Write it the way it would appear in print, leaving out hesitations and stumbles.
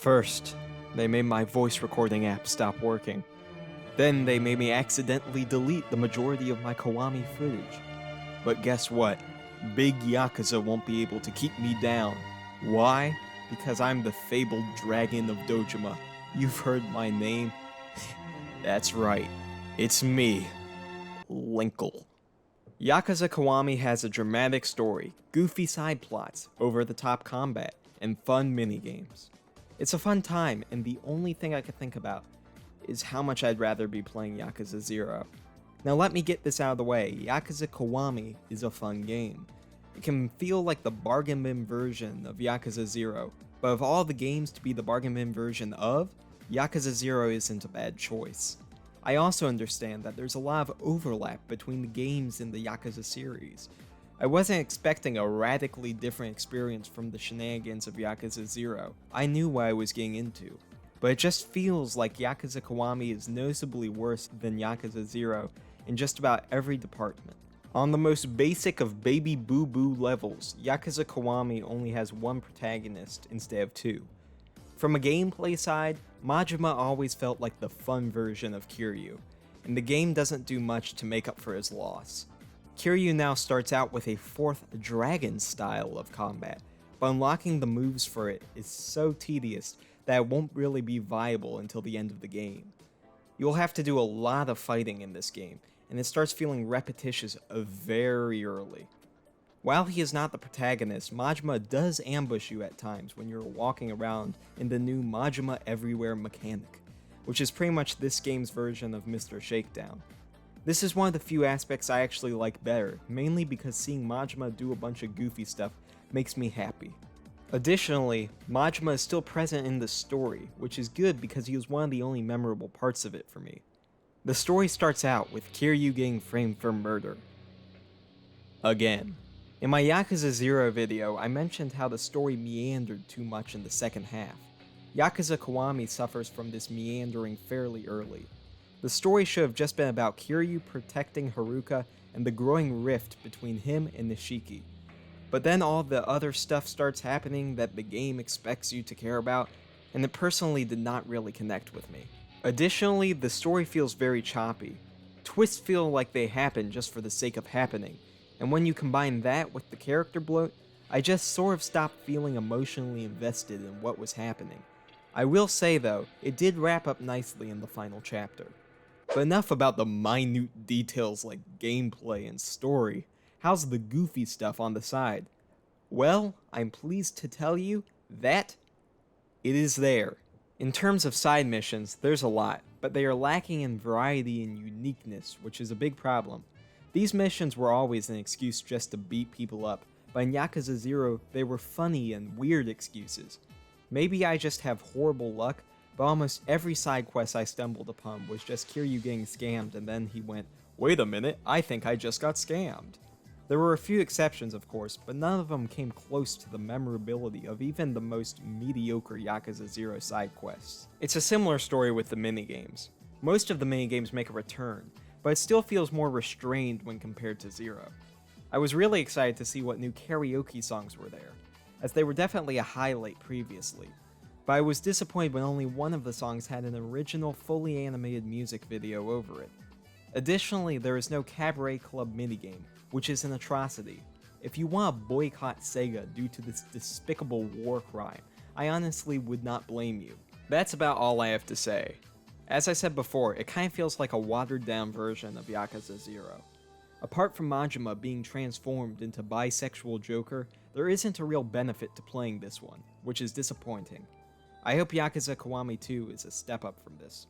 First, they made my voice recording app stop working. Then they made me accidentally delete the majority of my Kiwami footage. But guess what? Big Yakuza won't be able to keep me down. Why? Because I'm the fabled dragon of Dojima. You've heard my name? That's right. It's me, Linkle. Yakuza Kiwami has a dramatic story, goofy side plots, over-the-top combat, and fun minigames. It's a fun time, and the only thing I could think about is how much I'd rather be playing Yakuza 0. Now let me get this out of the way, Yakuza Kiwami is a fun game. It can feel like the bargain bin version of Yakuza 0, but of all the games to be the bargain bin version of, Yakuza 0 isn't a bad choice. I also understand that there's a lot of overlap between the games in the Yakuza series. I wasn't expecting a radically different experience from the shenanigans of Yakuza 0. I knew what I was getting into, but it just feels like Yakuza Kiwami is noticeably worse than Yakuza 0 in just about every department. On the most basic of baby boo-boo levels, Yakuza Kiwami only has one protagonist instead of two. From a gameplay side, Majima always felt like the fun version of Kiryu, and the game doesn't do much to make up for his loss. Kiryu now starts out with a fourth dragon style of combat, but unlocking the moves for it is so tedious that it won't really be viable until the end of the game. You'll have to do a lot of fighting in this game, and it starts feeling repetitious very early. While he is not the protagonist, Majima does ambush you at times when you're walking around in the new Majima Everywhere mechanic, which is pretty much this game's version of Mr. Shakedown. This is one of the few aspects I actually like better, mainly because seeing Majima do a bunch of goofy stuff makes me happy. Additionally, Majima is still present in the story, which is good because he was one of the only memorable parts of it for me. The story starts out with Kiryu getting framed for murder. Again. In my Yakuza 0 video, I mentioned how the story meandered too much in the second half. Yakuza Kiwami suffers from this meandering fairly early. The story should have just been about Kiryu protecting Haruka and the growing rift between him and Nishiki. But then all the other stuff starts happening that the game expects you to care about, and it personally did not really connect with me. Additionally, the story feels very choppy. Twists feel like they happen just for the sake of happening, and when you combine that with the character bloat, I just sort of stopped feeling emotionally invested in what was happening. I will say though, it did wrap up nicely in the final chapter. But enough about the minute details like gameplay and story. How's the goofy stuff on the side? Well, I'm pleased to tell you that it is there. In terms of side missions, there's a lot, but they are lacking in variety and uniqueness, which is a big problem. These missions were always an excuse just to beat people up, but in Yakuza 0, they were funny and weird excuses. Maybe I just have horrible luck, but almost every side quest I stumbled upon was just Kiryu getting scammed and then he went, "Wait a minute, I think I just got scammed." There were a few exceptions of course, but none of them came close to the memorability of even the most mediocre Yakuza 0 side quests. It's a similar story with the minigames. Most of the minigames make a return, but it still feels more restrained when compared to 0. I was really excited to see what new karaoke songs were there, as they were definitely a highlight previously, but I was disappointed when only one of the songs had an original fully animated music video over it. Additionally, there is no Cabaret Club minigame, which is an atrocity. If you want to boycott Sega due to this despicable war crime, I honestly would not blame you. That's about all I have to say. As I said before, it kind of feels like a watered-down version of Yakuza 0. Apart from Majima being transformed into bisexual Joker, there isn't a real benefit to playing this one, which is disappointing. I hope Yakuza Kiwami 2 is a step up from this.